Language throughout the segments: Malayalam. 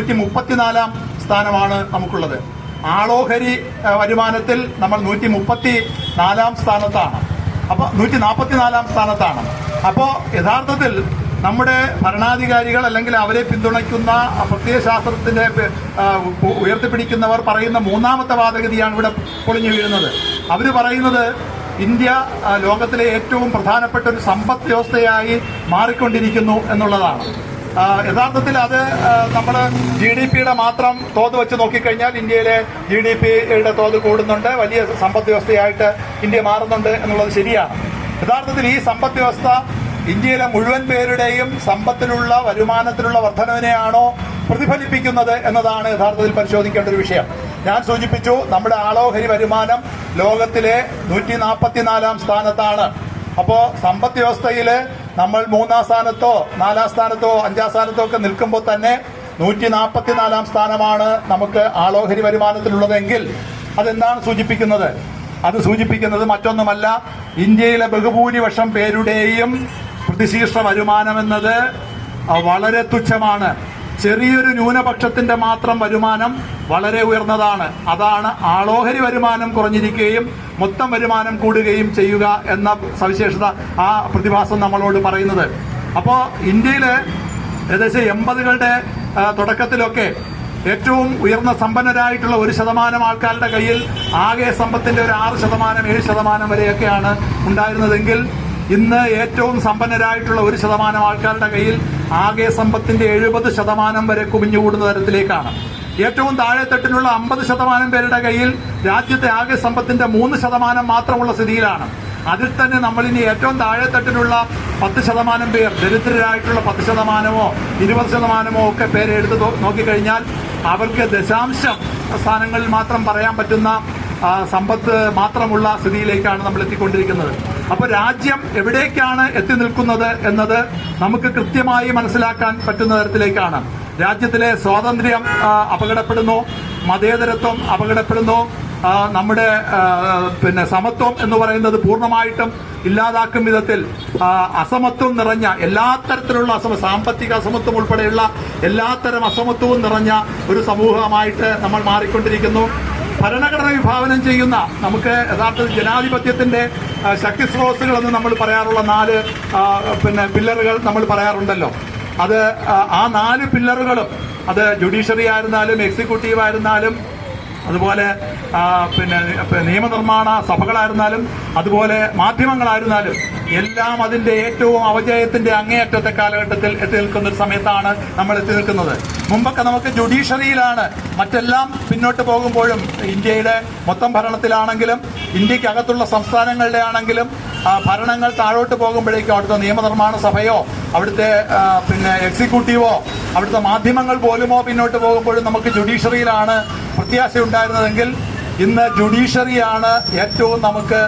134 സ്ഥാനമാണ് നമുക്കുള്ളത്. ആളോഹരി വരുമാനത്തിൽ നമ്മൾ 134 സ്ഥാനത്താണ്. അപ്പോൾ 144 സ്ഥാനത്താണ്. അപ്പോൾ യഥാർത്ഥത്തിൽ നമ്മുടെ ഭരണാധികാരികൾ അല്ലെങ്കിൽ അവരെ പിന്തുണയ്ക്കുന്ന പ്രത്യയശാസ്ത്രത്തിന്റെ ഉയർത്തിപ്പിടിക്കുന്നവർ പറയുന്ന മൂന്നാമത്തെ വാദഗതിയാണ് ഇവിടെ പൊളിഞ്ഞു വീഴുന്നത്. അവർ പറയുന്നത് ഇന്ത്യ ലോകത്തിലെ ഏറ്റവും പ്രധാനപ്പെട്ട ഒരു സമ്പദ് വ്യവസ്ഥയായി മാറിക്കൊണ്ടിരിക്കുന്നു എന്നുള്ളതാണ്. യഥാർത്ഥത്തിൽ അത് നമ്മൾ GDP-യുടെ മാത്രം തോത് വെച്ച് നോക്കിക്കഴിഞ്ഞാൽ ഇന്ത്യയിലെ GDP-യുടെ തോത് കൂടുന്നുണ്ട്, വലിയ സമ്പദ് വ്യവസ്ഥയായിട്ട് ഇന്ത്യ മാറുന്നുണ്ട് എന്നുള്ളത് ശരിയാണ്. യഥാർത്ഥത്തിൽ ഈ സമ്പദ് വ്യവസ്ഥ ഇന്ത്യയിലെ മുഴുവൻ പേരുടെയും സമ്പത്തിലുള്ള വരുമാനത്തിലുള്ള വർധനവിനെയാണോ പ്രതിഫലിപ്പിക്കുന്നത് എന്നതാണ് യഥാർത്ഥത്തിൽ പരിശോധിക്കേണ്ട ഒരു വിഷയം. ഞാൻ സൂചിപ്പിച്ചു, നമ്മുടെ ആളോഹരി വരുമാനം ലോകത്തിലെ 144 സ്ഥാനത്താണ്. അപ്പോൾ സമ്പദ് വ്യവസ്ഥയിൽ നമ്മൾ 3-ാം സ്ഥാനത്തോ 4-ാം സ്ഥാനത്തോ 5-ാം സ്ഥാനത്തോ ഒക്കെ നിൽക്കുമ്പോൾ തന്നെ 144 സ്ഥാനമാണ് നമുക്ക് ആളോഹരി വരുമാനത്തിലുള്ളതെങ്കിൽ അതെന്താണ് സൂചിപ്പിക്കുന്നത്? അത് സൂചിപ്പിക്കുന്നത് മറ്റൊന്നുമല്ല, ഇന്ത്യയിലെ ബഹുഭൂരിപക്ഷം പേരുടെയും പ്രതിശീർഷ വരുമാനമെന്നത് വളരെ തുച്ഛമാണ്. ചെറിയൊരു ന്യൂനപക്ഷത്തിന്റെ മാത്രം വരുമാനം വളരെ ഉയർന്നതാണ്. അതാണ് ആളോഹരി വരുമാനം കുറഞ്ഞിരിക്കുകയും മൊത്തം വരുമാനം കൂടുകയും ചെയ്യുക എന്ന സവിശേഷത ആ പ്രതിഭാസം നമ്മളോട് പറയുന്നത്. അപ്പോൾ ഇന്ത്യയിലെ ഏകദേശം 80കളുടെ തുടക്കത്തിലൊക്കെ ഏറ്റവും ഉയർന്ന സമ്പന്നരായിട്ടുള്ള 1% ആൾക്കാരുടെ കയ്യിൽ ആകെ സമ്പത്തിന്റെ ഒരു 6%, 7% വരെയൊക്കെയാണ് ഉണ്ടായിരുന്നതെങ്കിൽ ഇന്ന് ഏറ്റവും സമ്പന്നരായിട്ടുള്ള 1% ആൾക്കാരുടെ കയ്യിൽ ആകെ സമ്പത്തിന്റെ 70% വരെ കുമിഞ്ഞുകൂടുന്ന തരത്തിലേക്കാണ്. ഏറ്റവും താഴെത്തട്ടിലുള്ള 50% പേരുടെ കയ്യിൽ രാജ്യത്തെ ആകെ സമ്പത്തിന്റെ 3% മാത്രമുള്ള സ്ഥിതിയിലാണ്. അതിൽ തന്നെ നമ്മളിനി ഏറ്റവും താഴെത്തട്ടിലുള്ള 10% പേർ, ദരിദ്രരായിട്ടുള്ള 10%, 20% ഒക്കെ പേരെ എടുത്ത് നോക്കിക്കഴിഞ്ഞാൽ അവർക്ക് ദശാംശം സ്ഥാനങ്ങളിൽ മാത്രം പറയാൻ പറ്റുന്ന സമ്പത്ത് മാത്രമുള്ള സ്ഥിതിയിലേക്കാണ് നമ്മൾ എത്തിക്കൊണ്ടിരിക്കുന്നത്. അപ്പോൾ രാജ്യം എവിടേക്കാണ് എത്തി നിൽക്കുന്നത് എന്നത് നമുക്ക് കൃത്യമായി മനസ്സിലാക്കാൻ പറ്റുന്ന തരത്തിലേക്കാണ്. രാജ്യത്തിലെ സ്വാതന്ത്ര്യം അപകടപ്പെടുന്നു, മതേതരത്വം അപകടപ്പെടുന്നു, നമ്മുടെ സമത്വം എന്ന് പറയുന്നത് പൂർണ്ണമായിട്ടും ഇല്ലാതാക്കും വിധത്തിൽ അസമത്വം നിറഞ്ഞ എല്ലാ തരത്തിലുള്ള സാമ്പത്തിക അസമത്വം ഉൾപ്പെടെയുള്ള എല്ലാത്തരം അസമത്വവും നിറഞ്ഞ ഒരു സമൂഹമായിട്ട് നമ്മൾ മാറിക്കൊണ്ടിരിക്കുന്നു. ഭരണഘടന വിഭാവനം ചെയ്യുന്ന നമുക്ക് യഥാർത്ഥത്തിൽ ജനാധിപത്യത്തിന്റെ ശക്തി സ്രോതസ്സുകൾ എന്ന് നമ്മൾ പറയാറുള്ള 4 പില്ലറുകൾ നമ്മൾ പറയാറുണ്ടല്ലോ. അത് ആ 4 പില്ലറുകളും, അത് ജുഡീഷ്യറി ആയിരുന്നാലും എക്സിക്യൂട്ടീവ് ആയിരുന്നാലും അതുപോലെ നിയമനിർമ്മാണ സഭകളായിരുന്നാലും അതുപോലെ മാധ്യമങ്ങളായിരുന്നാലും എല്ലാം അതിന്റെ ഏറ്റവും അവജയത്തിന്റെ അങ്ങേയറ്റത്തെ കാലഘട്ടത്തിൽ എത്തി നിൽക്കുന്ന ഒരു സമയത്താണ് നമ്മൾ എത്തി നിൽക്കുന്നത്. മുമ്പൊക്കെ നമുക്ക് ജുഡീഷ്യറിയിലാണ് മറ്റെല്ലാം പിന്നോട്ട് പോകുമ്പോഴും ഇന്ത്യയുടെ മൊത്തം ഭരണത്തിലാണെങ്കിലും ഇന്ത്യക്കകത്തുള്ള സംസ്ഥാനങ്ങളുടെ ആണെങ്കിലും ഭരണങ്ങൾ താഴോട്ട് പോകുമ്പോഴേക്കും അവിടുത്തെ നിയമനിർമ്മാണ സഭയോ അവിടുത്തെ എക്സിക്യൂട്ടീവോ അവിടുത്തെ മാധ്യമങ്ങൾ പോലുമോ പിന്നോട്ട് പോകുമ്പോഴും നമുക്ക് ജുഡീഷ്യറിയിലാണ് പ്രത്യാശ ഉണ്ടായിരുന്നതെങ്കിൽ ഇന്ന് ജുഡീഷ്യറിയാണ് ഏറ്റവും നമുക്ക്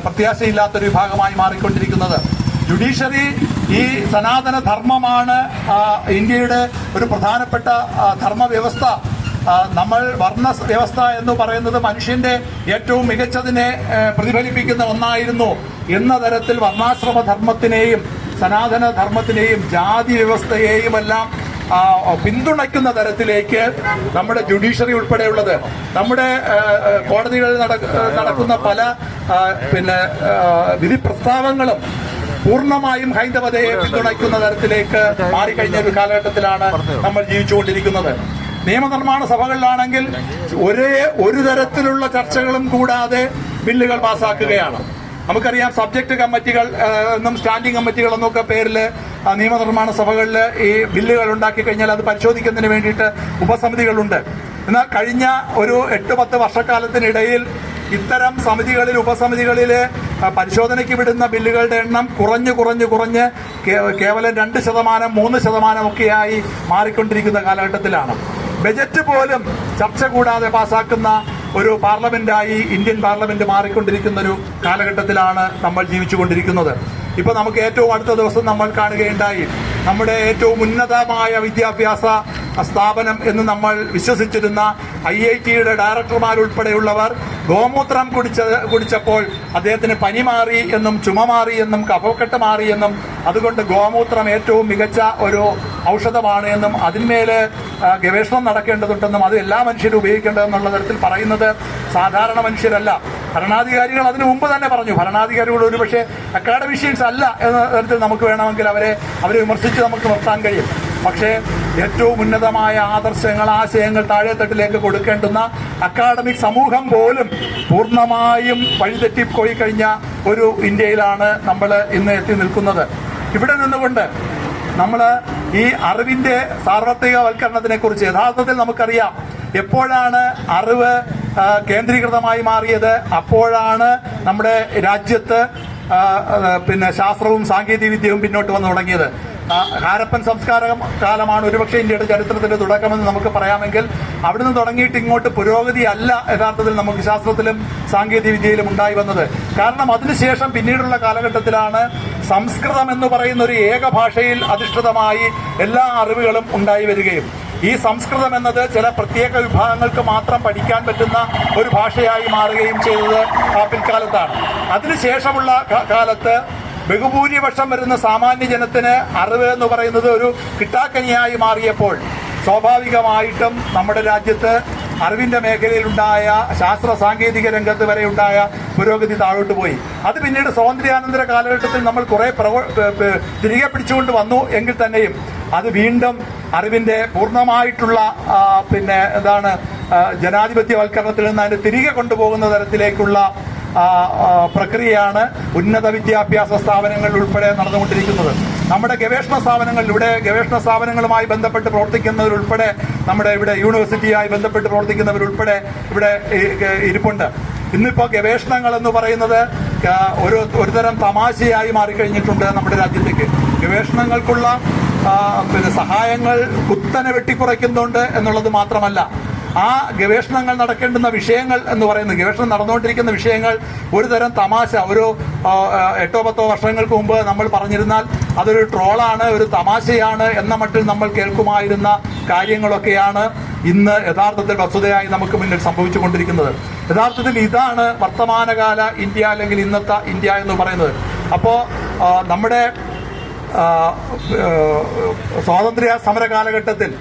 പ്രത്യാശയില്ലാത്തൊരു വിഭാഗമായി മാറിക്കൊണ്ടിരിക്കുന്നത്. ജുഡീഷ്യറി ഈ സനാതന ധർമ്മമാണ്, ഇന്ത്യയുടെ ഒരു പ്രധാനപ്പെട്ട ധർമ്മവ്യവസ്ഥ. നമ്മൾ വർണ്ണ വ്യവസ്ഥ എന്ന് പറയുന്നത് മനുഷ്യന്റെ ഏറ്റവും മികച്ചതിനെ പ്രതിഫലിപ്പിക്കുന്ന ഒന്നായിരുന്നു എന്ന തരത്തിൽ വർണ്ണാശ്രമ ധർമ്മത്തിനെയും സനാതന ധർമ്മത്തിനെയും ജാതി വ്യവസ്ഥയെയും എല്ലാം പിന്തുണയ്ക്കുന്ന തരത്തിലേക്ക് നമ്മുടെ ജുഡീഷ്യറി ഉൾപ്പെടെയുള്ളത്, നമ്മുടെ കോടതികളിൽ നടക്കുന്ന പല വിധി പ്രസ്താവങ്ങളും പൂർണ്ണമായും ഹൈന്ദവതയെ പിന്തുണയ്ക്കുന്ന തരത്തിലേക്ക് മാറിക്കഴിഞ്ഞ ഒരു കാലഘട്ടത്തിലാണ് നമ്മൾ ജീവിച്ചുകൊണ്ടിരിക്കുന്നത്. നിയമനിർമ്മാണ സഭകളിലാണെങ്കിൽ ഒരു തരത്തിലുള്ള ചർച്ചകളും കൂടാതെ ബില്ലുകൾ പാസ്സാക്കുകയാണ്. നമുക്കറിയാം, സബ്ജക്ട് കമ്മിറ്റികൾ എന്നും സ്റ്റാൻഡിംഗ് കമ്മിറ്റികൾ എന്നൊക്കെ പേരിൽ നിയമനിർമ്മാണ സഭകളിൽ ഈ ബില്ലുകൾ ഉണ്ടാക്കി കഴിഞ്ഞാൽ അത് പരിശോധിക്കുന്നതിന് വേണ്ടിയിട്ട് ഉപസമിതികളുണ്ട്. എന്നാൽ കഴിഞ്ഞ ഒരു 8-10 വർഷക്കാലത്തിനിടയിൽ ഇത്തരം സമിതികളിൽ ഉപസമിതികളിൽ പരിശോധനയ്ക്ക് വിടുന്ന ബില്ലുകളുടെ എണ്ണം കുറഞ്ഞ് കേവലം 2%, 3% ഒക്കെയായി മാറിക്കൊണ്ടിരിക്കുന്ന കാലഘട്ടത്തിലാണ്. ബജറ്റ് പോലും ചർച്ച കൂടാതെ പാസാക്കുന്ന ഒരു പാർലമെന്റായി ഇന്ത്യൻ പാർലമെന്റ് മാറിക്കൊണ്ടിരിക്കുന്ന ഒരു കാലഘട്ടത്തിലാണ് നമ്മൾ ജീവിച്ചുകൊണ്ടിരിക്കുന്നത്. ഇപ്പൊ നമുക്ക് ഏറ്റവും അടുത്ത ദിവസം നമ്മൾ കാണുകയുണ്ടായി, നമ്മുടെ ഏറ്റവും ഉന്നതമായ വിദ്യാഭ്യാസ സ്ഥാപനം എന്ന് നമ്മൾ വിശ്വസിച്ചിരുന്ന IIT-യുടെ ഡയറക്ടർമാരുൾപ്പെടെയുള്ളവർ ഗോമൂത്രം കുടിച്ചപ്പോൾ അദ്ദേഹത്തിന് പനി മാറി എന്നും ചുമ മാറി എന്നും കഫക്കെട്ട് മാറി എന്നും അതുകൊണ്ട് ഗോമൂത്രം ഏറ്റവും മികച്ച ഒരു ഔഷധമാണ് എന്നും അതിന്മേല് ഗവേഷണം നടക്കേണ്ടതുണ്ടെന്നും അത് എല്ലാ മനുഷ്യരും ഉപയോഗിക്കേണ്ടതെന്നുള്ള തരത്തിൽ പറയുന്നത് സാധാരണ മനുഷ്യരല്ല. ഭരണാധികാരികൾ അതിനു മുമ്പ് തന്നെ പറഞ്ഞു. ഭരണാധികാരികൾ ഒരുപക്ഷെ അക്കാഡമിഷ്യൻസ് അല്ല എന്ന തരത്തിൽ നമുക്ക് വേണമെങ്കിൽ അവരെ വിമർശിച്ച് നമുക്ക് നിർത്താൻ കഴിയും. പക്ഷേ ഏറ്റവും ഉന്നതമായ ആദർശങ്ങൾ, ആശയങ്ങൾ താഴെത്തട്ടിലേക്ക് കൊടുക്കേണ്ടുന്ന അക്കാഡമിക് സമൂഹം പോലും പൂർണ്ണമായും വഴിതെറ്റിപ്പോയി കഴിഞ്ഞ ഒരു ഇന്ത്യയിലാണ് നമ്മൾ ഇന്ന് എത്തി നിൽക്കുന്നത്. ഇവിടെ നിന്നുകൊണ്ട് നമ്മൾ ഈ അറിവിന്റെ സാർവത്രികവൽക്കരണത്തിനെ കുറിച്ച് യഥാർത്ഥത്തിൽ നമുക്കറിയാം. എപ്പോഴാണ് അറിവ് കേന്ദ്രീകൃതമായി മാറിയത്? അപ്പോഴാണ് നമ്മുടെ രാജ്യത്ത് ശാസ്ത്രവും സാങ്കേതിക വിദ്യയും പിന്നോട്ട് വന്നു തുടങ്ങിയത്. ഹാരപ്പൻ സംസ്കാര കാലമാണ് ഒരുപക്ഷെ ഇന്ത്യയുടെ ചരിത്രത്തിന്റെ തുടക്കമെന്ന് നമുക്ക് പറയാമെങ്കിൽ അവിടുന്ന് തുടങ്ങിയിട്ട് ഇങ്ങോട്ട് പുരോഗതി അല്ല യഥാർത്ഥത്തിൽ നമുക്ക് ശാസ്ത്രത്തിലും സാങ്കേതിക വിദ്യയിലും ഉണ്ടായി വന്നത്. കാരണം അതിനുശേഷം പിന്നീടുള്ള കാലഘട്ടത്തിലാണ് സംസ്കൃതം എന്ന് പറയുന്ന ഒരു ഏക ഭാഷയിൽ അധിഷ്ഠിതമായി എല്ലാ അറിവുകളും ഉണ്ടായി വരികയും ഈ സംസ്കൃതം എന്നത് ചില പ്രത്യേക വിഭാഗങ്ങൾക്ക് മാത്രം പഠിക്കാൻ പറ്റുന്ന ഒരു ഭാഷയായി മാറുകയും ചെയ്തത് പിൽക്കാലത്താണ്. അതിനുശേഷമുള്ള കാലത്ത് ബഹുഭൂരിപക്ഷം വരുന്ന സാമാന്യ ജനത്തിന് അറിവ് എന്ന് പറയുന്നത് ഒരു കിട്ടാക്കനിയായി മാറിയപ്പോൾ സ്വാഭാവികമായിട്ടും നമ്മുടെ രാജ്യത്ത് അറിവിന്റെ മേഖലയിലുണ്ടായ ശാസ്ത്ര സാങ്കേതിക രംഗത്ത് വരെ ഉണ്ടായ പുരോഗതി താഴോട്ട് പോയി. അത് പിന്നീട് സ്വാതന്ത്ര്യാനന്തര കാലഘട്ടത്തിൽ നമ്മൾ കുറെ തിരികെ പിടിച്ചുകൊണ്ട് വന്നു എങ്കിൽ തന്നെയും അത് വീണ്ടും അറിവിന്റെ പൂർണ്ണമായിട്ടുള്ള ജനാധിപത്യവൽക്കരണത്തിൽ നിന്ന് അതിനെ തിരികെ കൊണ്ടുപോകുന്ന തരത്തിലേക്കുള്ള പ്രക്രിയയാണ് ഉന്നത വിദ്യാഭ്യാസ സ്ഥാപനങ്ങൾ ഉൾപ്പെടെ നടന്നുകൊണ്ടിരിക്കുന്നത്. നമ്മുടെ ഗവേഷണ സ്ഥാപനങ്ങൾ, ഇവിടെ ഗവേഷണ സ്ഥാപനങ്ങളുമായി ബന്ധപ്പെട്ട് പ്രവർത്തിക്കുന്നവരുൾപ്പെടെ, നമ്മുടെ ഇവിടെ യൂണിവേഴ്സിറ്റിയായി ബന്ധപ്പെട്ട് പ്രവർത്തിക്കുന്നവരുൾപ്പെടെ ഇവിടെ ഇരിപ്പുണ്ട്. ഇന്നിപ്പോൾ ഗവേഷണങ്ങൾ എന്ന് പറയുന്നത് ഒരുതരം തമാശയായി മാറിക്കഴിഞ്ഞിട്ടുണ്ട് നമ്മുടെ രാജ്യത്തേക്ക്. ഗവേഷണങ്ങൾക്കുള്ള സഹായങ്ങൾ കുത്തനെ വെട്ടിക്കുറയ്ക്കുന്നുണ്ട് എന്നുള്ളത് മാത്രമല്ല, ആ ഗവേഷണങ്ങൾ നടക്കേണ്ടുന്ന വിഷയങ്ങൾ എന്ന് പറയുന്നത്, ഗവേഷണം നടന്നുകൊണ്ടിരിക്കുന്ന വിഷയങ്ങൾ ഒരു തരം തമാശ. ഒരു 8-10 വർഷങ്ങൾക്ക് മുമ്പ് നമ്മൾ പറഞ്ഞിരുന്നാൽ അതൊരു ട്രോളാണ്, ഒരു തമാശയാണ് എന്ന മട്ടിൽ നമ്മൾ കേൾക്കുമായിരുന്ന കാര്യങ്ങളൊക്കെയാണ് ഇന്ന് യഥാർത്ഥത്തിൽ വസ്തുതയായി നമുക്ക് മുന്നിൽ സംഭവിച്ചുകൊണ്ടിരിക്കുന്നത്. യഥാർത്ഥത്തിൽ ഇതാണ് വർത്തമാനകാല ഇന്ത്യ അല്ലെങ്കിൽ ഇന്നത്തെ ഇന്ത്യ എന്ന് പറയുന്നത്. അപ്പോൾ നമ്മുടെ സ്വാതന്ത്ര്യ സമര കാലഘട്ടത്തിൽ,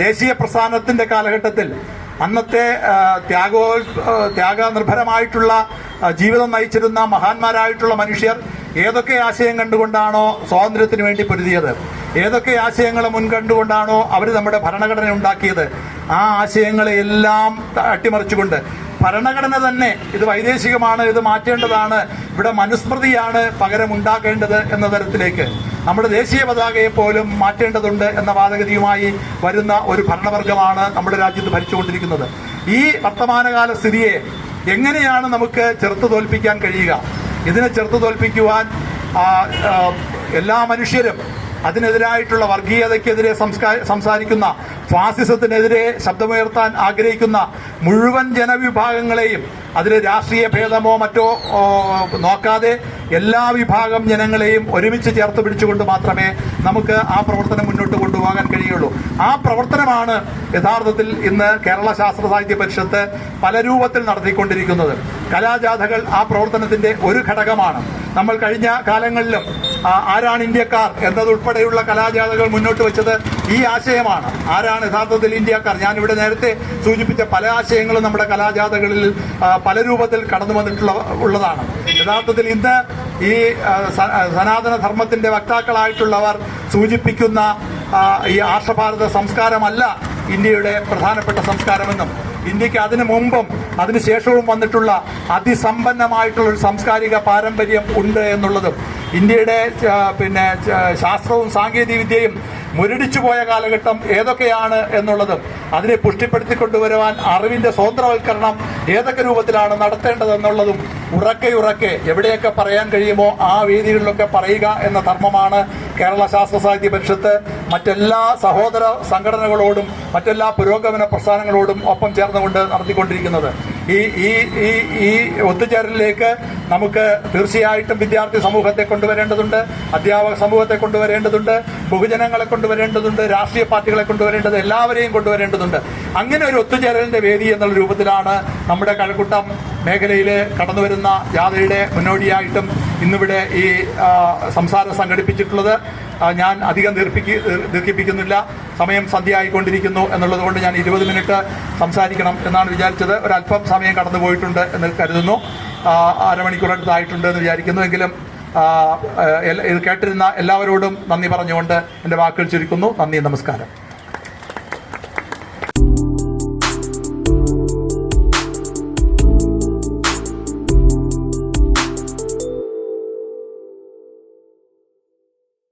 ദേശീയ പ്രസ്ഥാനത്തിന്റെ കാലഘട്ടത്തിൽ അന്നത്തെ ത്യാഗനിർഭരമായിട്ടുള്ള ജീവിതം നയിച്ചിരുന്ന മഹാന്മാരായിട്ടുള്ള മനുഷ്യർ ഏതൊക്കെ ആശയം കണ്ടുകൊണ്ടാണോ സ്വാതന്ത്ര്യത്തിന് വേണ്ടി പൊരുതിയത്, ഏതൊക്കെ ആശയങ്ങളെ മുൻകണ്ടുകൊണ്ടാണോ അവർ നമ്മുടെ ഭരണഘടന ഉണ്ടാക്കിയത്, ആ ആശയങ്ങളെയെല്ലാം അട്ടിമറിച്ചുകൊണ്ട് ഭരണഘടന തന്നെ ഇത് വൈദേശികമാണ്, ഇത് മാറ്റേണ്ടതാണ്, ഇവിടെ മനുസ്മൃതിയാണ് പകരം ഉണ്ടാക്കേണ്ടത് എന്ന തരത്തിലേക്ക് നമ്മുടെ ദേശീയ പതാകയെ പോലും മാറ്റേണ്ടതുണ്ട് എന്ന വാദഗതിയുമായി വരുന്ന ഒരു ഭരണവർഗമാണ് നമ്മുടെ രാജ്യത്ത് ഭരിച്ചുകൊണ്ടിരിക്കുന്നത്. ഈ വർത്തമാനകാല സ്ഥിതിയെ എങ്ങനെയാണ് നമുക്ക് ചെറുത്തു തോൽപ്പിക്കാൻ കഴിയുക? ഇതിനെ ചെറുത്തു തോൽപ്പിക്കുവാൻ എല്ലാ മനുഷ്യരും, അതിനെതിരായിട്ടുള്ള വർഗീയതയ്ക്കെതിരെ സംസാരിക്കുന്ന, ഫാസിസത്തിനെതിരെ ശബ്ദമുയർത്താൻ ആഗ്രഹിക്കുന്ന മുഴുവൻ ജനവിഭാഗങ്ങളെയും, അതിൽ രാഷ്ട്രീയ ഭേദമോ മറ്റോ നോക്കാതെ എല്ലാ വിഭാഗം ജനങ്ങളെയും ഒരുമിച്ച് ചേർത്ത് പിടിച്ചുകൊണ്ട് മാത്രമേ നമുക്ക് ആ പ്രവർത്തനം മുന്നോട്ട് കൊണ്ടുപോകാൻ കഴിയുള്ളൂ. ആ പ്രവർത്തനമാണ് യഥാർത്ഥത്തിൽ ഇന്ന് കേരള ശാസ്ത്ര സാഹിത്യ പരിഷത്ത് പല രൂപത്തിൽ നടത്തിക്കൊണ്ടിരിക്കുന്നത്. കലാജാഥകൾ ആ പ്രവർത്തനത്തിന്റെ ഒരു ഘടകമാണ്. നമ്മൾ കഴിഞ്ഞ കാലങ്ങളിലും ആരാണ് ഇന്ത്യക്കാർ എന്നതുൾപ്പെടെയുള്ള കലാജാഥകൾ മുന്നോട്ട് വെച്ചത് ഈ ആശയമാണ്. ആരാണ് യഥാർത്ഥത്തിൽ ഇന്ത്യക്കാർ? ഞാനിവിടെ നേരത്തെ സൂചിപ്പിച്ച പല ആശയങ്ങളും നമ്മുടെ കലാജാഥകളിൽ പല രൂപത്തിൽ കടന്നു വന്നിട്ടുള്ളതാണ്. യഥാർത്ഥത്തിൽ ഇന്ന് ഈ സനാതന ധർമ്മത്തിന്റെ വക്താക്കളായിട്ടുള്ളവർ സൂചിപ്പിക്കുന്ന ഈ ആർഷഭാരത സംസ്കാരമല്ല ഇന്ത്യയുടെ പ്രധാനപ്പെട്ട സംസ്കാരമെന്നും, ഇന്ത്യക്ക് അതിനു മുമ്പും അതിനുശേഷവും വന്നിട്ടുള്ള അതിസമ്പന്നമായിട്ടുള്ള ഒരു സാംസ്കാരിക പാരമ്പര്യം ഉണ്ട് എന്നുള്ളതും, ഇന്ത്യയുടെ ശാസ്ത്രവും സാങ്കേതിക വിദ്യയും മുരടിച്ചു പോയ കാലഘട്ടം ഏതൊക്കെയാണ് എന്നുള്ളതും അതിനെ പുഷ്ടിപ്പെടുത്തിക്കൊണ്ടുവരുവാൻ അറിവിന്റെ സ്വതന്ത്രവൽക്കരണം ഏതൊക്കെ രൂപത്തിലാണ് നടത്തേണ്ടതെന്നുള്ളതും ഉറക്കെ എവിടെയൊക്കെ പറയാൻ കഴിയുമോ ആ വേദികളിലൊക്കെ പറയുക എന്ന ധർമ്മമാണ് കേരള ശാസ്ത്ര സാഹിത്യ പരിഷത്ത് മറ്റെല്ലാ സഹോദര സംഘടനകളോടും മറ്റെല്ലാ പുരോഗമന പ്രസ്ഥാനങ്ങളോടും ഒപ്പം ചേർന്നുകൊണ്ട് നടത്തിക്കൊണ്ടിരിക്കുന്നത്. ഈ ഈ ഈ ഈ ഒത്തുചേരലിലേക്ക് നമുക്ക് തീർച്ചയായിട്ടും വിദ്യാർത്ഥി സമൂഹത്തെ കൊണ്ടുവരേണ്ടതുണ്ട്, അധ്യാപക സമൂഹത്തെ കൊണ്ടുവരേണ്ടതുണ്ട്, ബഹുജനങ്ങളെ കൊണ്ടുവരേണ്ടതുണ്ട്, രാഷ്ട്രീയ പാർട്ടികളെ കൊണ്ടുവരേണ്ടത്, എല്ലാവരെയും കൊണ്ടുവരേണ്ടതുണ്ട്. അങ്ങനെ ഒരു ഒത്തുചേരലിന്റെ വേദി എന്നുള്ള രൂപത്തിലാണ് നമ്മുടെ കഴക്കൂട്ടം മേഖലയിൽ കടന്നുവരുന്ന ജാഥയുടെ മുന്നോടിയായിട്ടും ഇന്നിവിടെ ഈ സംസാരം സംഘടിപ്പിച്ചിട്ടുള്ളത്. ഞാൻ അധികം ദീർഘിപ്പിക്കുന്നില്ല, സമയം സന്ധ്യ ആയിക്കൊണ്ടിരിക്കുന്നു എന്നുള്ളത് കൊണ്ട് ഞാൻ 20 മിനിറ്റ് സംസാരിക്കണം എന്നാണ് വിചാരിച്ചത്. ഒരല്പം സമയം കടന്നു പോയിട്ടുണ്ട് എന്ന് കരുതുന്നു, അരമണിക്കൂറടുത്തായിട്ടുണ്ട് എന്ന് വിചാരിക്കുന്നു. എങ്കിലും ഇത് കേട്ടിരുന്ന എല്ലാവരോടും നന്ദി പറഞ്ഞുകൊണ്ട് എൻ്റെ വാക്കുകൾ ചുരുക്കുന്നു. നന്ദി, നമസ്കാരം.